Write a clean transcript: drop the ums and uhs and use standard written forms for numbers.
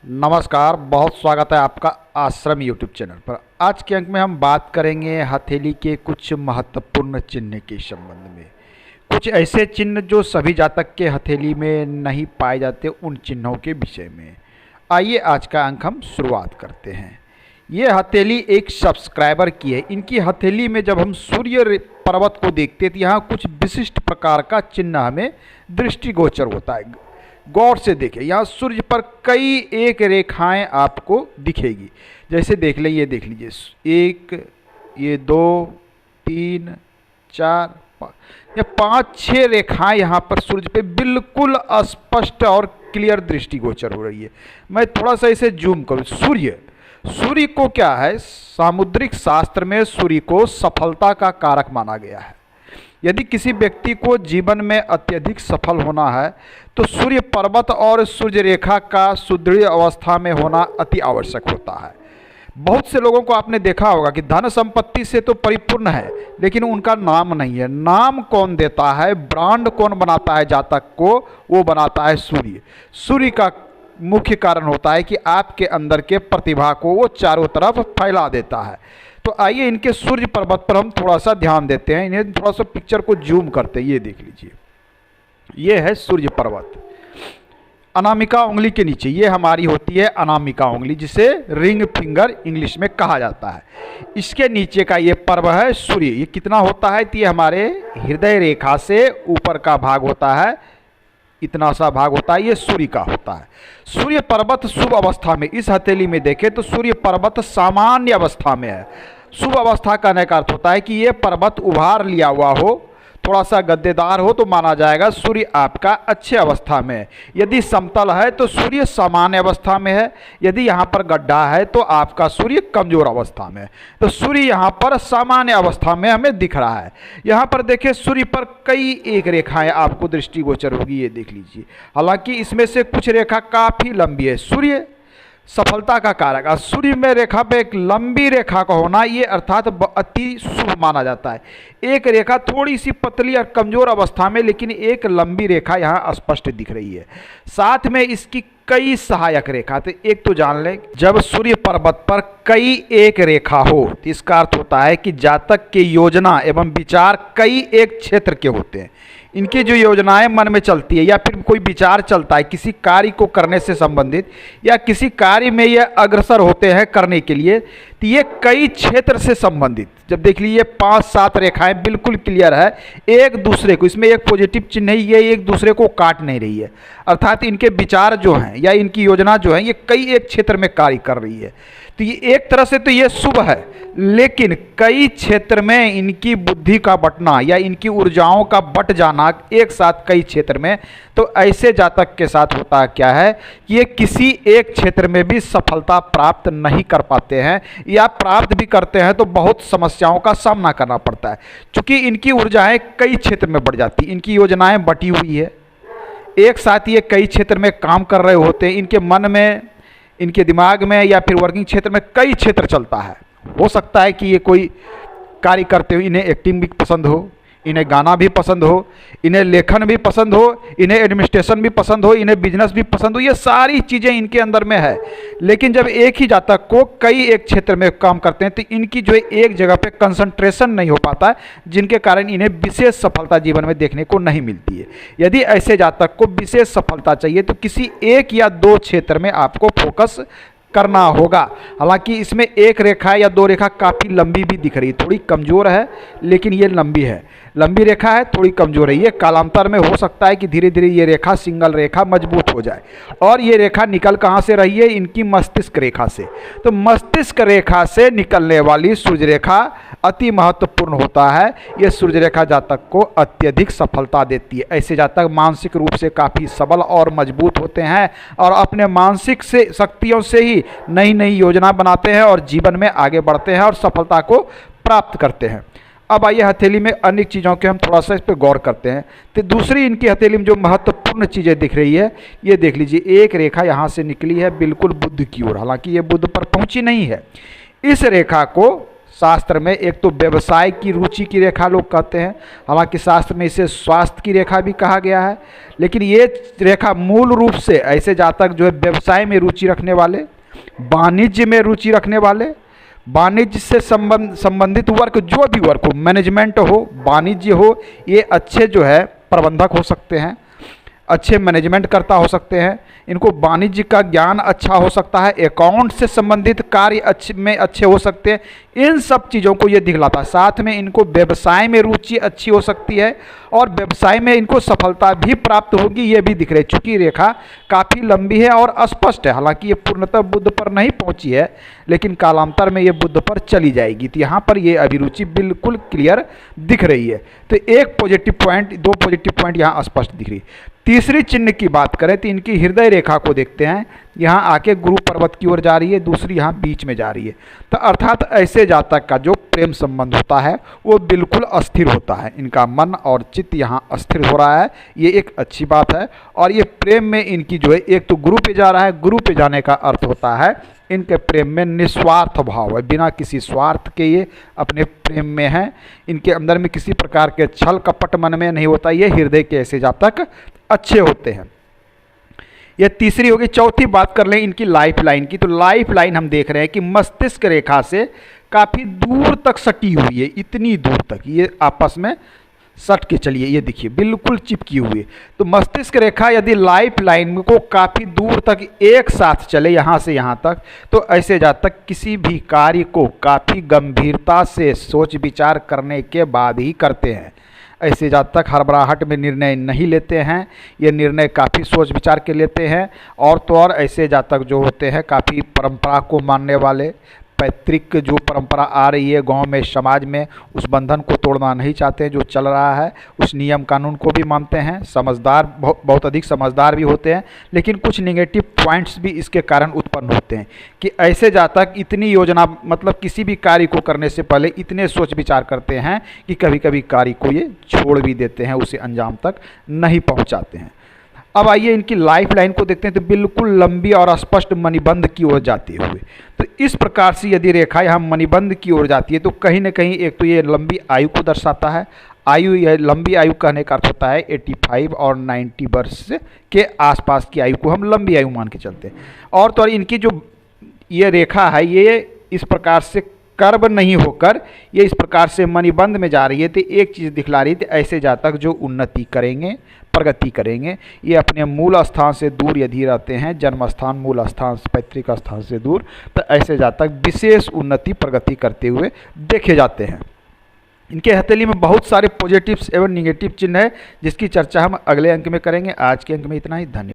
नमस्कार, बहुत स्वागत है आपका आश्रम यूट्यूब चैनल पर। आज के अंक में हम बात करेंगे हथेली के कुछ महत्वपूर्ण चिन्ह के संबंध में। कुछ ऐसे चिन्ह जो सभी जातक के हथेली में नहीं पाए जाते, उन चिन्हों के विषय में। आइए आज का अंक हम शुरुआत करते हैं। ये हथेली एक सब्सक्राइबर की है। इनकी हथेली में जब हम सूर्य पर्वत को देखते तो यहाँ कुछ विशिष्ट प्रकार का चिन्ह हमें दृष्टिगोचर होता है। गौर से देखें, यहाँ सूर्य पर कई एक रेखाएं आपको दिखेगी। जैसे देख लें, ये देख लीजिए, एक, ये दो, तीन, चार, ये पाँच, छः रेखाएं यहाँ पर सूर्य पे बिल्कुल स्पष्ट और क्लियर दृष्टिगोचर हो रही है। मैं थोड़ा सा इसे जूम करूँ। सूर्य को क्या है, सामुद्रिक शास्त्र में सूर्य को सफलता का कारक माना गया है। यदि किसी व्यक्ति को जीवन में अत्यधिक सफल होना है तो सूर्य पर्वत और सूर्य रेखा का सुदृढ़ अवस्था में होना अति आवश्यक होता है। बहुत से लोगों को आपने देखा होगा कि धन संपत्ति से तो परिपूर्ण है, लेकिन उनका नाम नहीं है। नाम कौन देता है, ब्रांड कौन बनाता है जातक को, वो बनाता है सूर्य। सूर्य का मुख्य कारण होता है कि आपके अंदर के प्रतिभा को वो चारों तरफ फैला देता है। तो आइए इनके सूर्य पर्वत पर हम थोड़ा सा ध्यान देते हैं। इन्हें थोड़ा सा पिक्चर को जूम करते हैं। ये देख लीजिए, ये है सूर्य पर्वत। अनामिका उंगली के नीचे ये हमारी होती है अनामिका उंगली, जिसे रिंग फिंगर इंग्लिश में कहा जाता है। इसके नीचे का ये पर्व है सूर्य। ये कितना होता है तो ये हमारे हृदय रेखा से ऊपर का भाग होता है, इतना सा भाग होता है, ये सूर्य का होता है। सूर्य पर्वत शुभ अवस्था में, इस हथेली में देखें तो सूर्य पर्वत सामान्य अवस्था में है। शुभ अवस्था का कहने का अर्थ होता है कि ये पर्वत उभार लिया हुआ हो, थोड़ा सा गद्देदार हो तो माना जाएगा सूर्य आपका अच्छे अवस्था में है। यदि समतल है तो सूर्य सामान्य अवस्था में है। यदि यहाँ पर गड्ढा है तो आपका सूर्य कमजोर अवस्था में है। तो सूर्य यहाँ पर सामान्य अवस्था में हमें दिख रहा है। यहाँ पर देखिए, सूर्य पर कई एक रेखाएं आपको दृष्टिगोचर होगी। ये देख लीजिए, हालांकि इसमें से कुछ रेखा काफ़ी लंबी है। सूर्य सफलता का कारक, सूर्य में रेखा पे एक लंबी रेखा का होना, ये अर्थात अति शुभ माना जाता है। एक रेखा थोड़ी सी पतली और कमजोर अवस्था में, लेकिन एक लंबी रेखा यहाँ स्पष्ट दिख रही है। साथ में इसकी कई सहायक रेखा। तो एक तो जान लें, जब सूर्य पर्वत पर कई एक रेखा हो तो इसका अर्थ होता है कि जातक के योजना एवं विचार कई एक क्षेत्र के होते हैं। इनकी जो योजनाएं मन में चलती है या फिर कोई विचार चलता है किसी कार्य को करने से संबंधित, या किसी कार्य में ये अग्रसर होते हैं करने के लिए, तो ये कई क्षेत्र से संबंधित। जब देख लीजिए 5-7 रेखाएं बिल्कुल क्लियर है एक दूसरे को, इसमें एक पॉजिटिव चिन्ह है, ये एक दूसरे को काट नहीं रही है। अर्थात इनके विचार जो हैं या इनकी योजना जो है ये कई एक क्षेत्र में कार्य कर रही है। तो ये एक तरह से तो ये शुभ है, लेकिन कई क्षेत्र में इनकी बुद्धि का बंटना या इनकी ऊर्जाओं का बट जाना एक साथ कई क्षेत्र में, तो ऐसे जातक के साथ होता क्या है कि ये किसी एक क्षेत्र में भी सफलता प्राप्त नहीं कर पाते हैं, या प्राप्त भी करते हैं तो बहुत समस्याओं का सामना करना पड़ता है। क्योंकि इनकी ऊर्जाएं कई क्षेत्र में बढ़ जाती, इनकी योजनाएं बटी हुई है, एक साथ ये कई क्षेत्र में काम कर रहे होते हैं। इनके मन में, इनके दिमाग में या फिर वर्किंग क्षेत्र में कई क्षेत्र चलता है। हो सकता है कि ये कोई कार्य करते हुए इन्हें एक्टिंग भी पसंद हो, इन्हें गाना भी पसंद हो, इन्हें लेखन भी पसंद हो, इन्हें एडमिनिस्ट्रेशन भी पसंद हो, इन्हें बिजनेस भी पसंद हो। ये सारी चीज़ें इनके अंदर में है। लेकिन जब एक ही जातक को कई एक क्षेत्र में काम करते हैं तो इनकी जो एक जगह पे कंसंट्रेशन नहीं हो पाता है, जिनके कारण इन्हें विशेष सफलता जीवन में देखने को नहीं मिलती है। यदि ऐसे जातक को विशेष सफलता चाहिए तो किसी एक या दो क्षेत्र में आपको फोकस करना होगा। हालांकि इसमें एक रेखा या दो रेखा काफ़ी लंबी भी दिख रही है, थोड़ी कमज़ोर है लेकिन ये लंबी है। लंबी रेखा है, थोड़ी कमज़ोर है। ये कालांतर में हो सकता है कि धीरे धीरे ये रेखा सिंगल रेखा मजबूत हो जाए। और ये रेखा निकल कहाँ से रही है, इनकी मस्तिष्क रेखा से। तो मस्तिष्क रेखा से निकलने वाली सूर्य रेखा अति महत्वपूर्ण होता है। ये सूर्य रेखा जातक को अत्यधिक सफलता देती है। ऐसे जातक मानसिक रूप से काफ़ी सबल और मजबूत होते हैं और अपने मानसिक से शक्तियों से ही नई नई योजना बनाते हैं और जीवन में आगे बढ़ते हैं और सफलता को प्राप्त करते हैं। अब आइए हथेली में अन्य चीज़ों के हम थोड़ा सा इस पर गौर करते हैं। तो दूसरी इनकी हथेली में जो महत्वपूर्ण चीज़ें दिख रही है, ये देख लीजिए, एक रेखा यहाँ से निकली है बिल्कुल बुध की ओर। हालांकि ये बुध पर पहुँची नहीं है। इस रेखा को शास्त्र में एक तो व्यवसाय की रुचि की रेखा लोग कहते हैं, हालांकि शास्त्र में इसे स्वास्थ्य की रेखा भी कहा गया है, लेकिन ये रेखा मूल रूप से ऐसे जातक जो है व्यवसाय में रुचि रखने वाले, वाणिज्य में रुचि रखने वाले, वाणिज्य से संबंधित वर्क, जो भी वर्क हो, मैनेजमेंट हो, वाणिज्य हो, ये अच्छे जो है प्रबंधक हो सकते हैं, अच्छे मैनेजमेंट करता हो सकते हैं, इनको वाणिज्य का ज्ञान अच्छा हो सकता है, अकाउंट से संबंधित कार्य अच्छे हो सकते हैं। इन सब चीज़ों को ये दिखलाता है। साथ में इनको व्यवसाय में रुचि अच्छी हो सकती है और व्यवसाय में इनको सफलता भी प्राप्त होगी, ये भी दिख रही है। चूँकि रेखा काफ़ी लंबी है और स्पष्ट है, हालांकि ये पूर्णतः बुध पर नहीं पहुंची है, लेकिन कालांतर में ये बुध पर चली जाएगी। तो यहाँ पर ये अभिरुचि बिल्कुल क्लियर दिख रही है। तो एक पॉजिटिव पॉइंट, दो पॉजिटिव पॉइंट यहाँ स्पष्ट दिख रही है। तीसरी चिन्ह की बात करें तो इनकी हृदय रेखा को देखते हैं। यहाँ आके गुरु पर्वत की ओर जा रही है, दूसरी यहाँ बीच में जा रही है। तो अर्थात ऐसे जातक का जो प्रेम संबंध होता है वो बिल्कुल अस्थिर होता है। इनका मन और चित्त यहाँ अस्थिर हो रहा है, ये एक अच्छी बात है। और ये प्रेम में इनकी जो है, एक तो गुरु पे जा रहा है, गुरु पे जाने का अर्थ होता है इनके प्रेम में निस्वार्थ भाव है, बिना किसी स्वार्थ के ये अपने प्रेम में हैं। इनके अंदर में किसी प्रकार के छल कपट मन में नहीं होता। ये हृदय के ऐसे जातक अच्छे होते हैं। यह तीसरी होगी। चौथी बात कर लें इनकी लाइफ लाइन की, तो लाइफ लाइन हम देख रहे हैं कि मस्तिष्क रेखा से काफ़ी दूर तक सटी हुई है, इतनी दूर तक ये आपस में सट के चलिए, ये देखिए बिल्कुल चिपकी हुई है। तो मस्तिष्क रेखा यदि लाइफ लाइन को काफ़ी दूर तक एक साथ चले, यहाँ से यहाँ तक, तो ऐसे जातक किसी भी कार्य को काफ़ी गंभीरता से सोच विचार करने के बाद ही करते हैं। ऐसे जातक हड़बड़ाहट में निर्णय नहीं लेते हैं, ये निर्णय काफ़ी सोच विचार के लेते हैं। और तो और ऐसे जातक जो होते हैं काफ़ी परंपरा को मानने वाले, पैतृक जो परंपरा आ रही है गांव में, समाज में, उस बंधन को तोड़ना नहीं चाहते, जो चल रहा है उस नियम कानून को भी मानते हैं। समझदार, बहुत अधिक समझदार भी होते हैं। लेकिन कुछ निगेटिव पॉइंट्स भी इसके कारण उत्पन्न होते हैं कि ऐसे जातक इतनी योजना, मतलब किसी भी कार्य को करने से पहले इतने सोच विचार करते हैं कि कभी कभी कार्य को ये छोड़ भी देते हैं, उसे अंजाम तक नहीं पहुँचाते हैं। अब आइए इनकी लाइफ लाइन को देखते हैं, तो बिल्कुल लंबी और स्पष्ट मणिबंध की ओर जाते हुए, तो इस प्रकार से यदि रेखा यहाँ मणिबंध की ओर जाती है तो कहीं ना कहीं एक तो ये लंबी आयु को दर्शाता है। आयु, यह लंबी आयु कहने का अर्थ होता है 85 और 90 वर्ष के आसपास की आयु को हम लंबी आयु मान के चलते हैं। और तो और इनकी जो ये रेखा है ये इस प्रकार से कर्व नहीं होकर ये इस प्रकार से मणिबंध में जा रही है। तो एक चीज़ दिखला रही थी, ऐसे जातक जो उन्नति करेंगे, प्रगति करेंगे, ये अपने मूल स्थान से दूर यदि रहते हैं, जन्म स्थान, मूल स्थान, पैतृक स्थान से दूर, तो ऐसे जातक विशेष उन्नति प्रगति करते हुए देखे जाते हैं। इनके हथेली में बहुत सारे पॉजिटिव्स एवं निगेटिव चिन्ह है, जिसकी चर्चा हम अगले अंक में करेंगे। आज के अंक में इतना ही। धन्यवाद।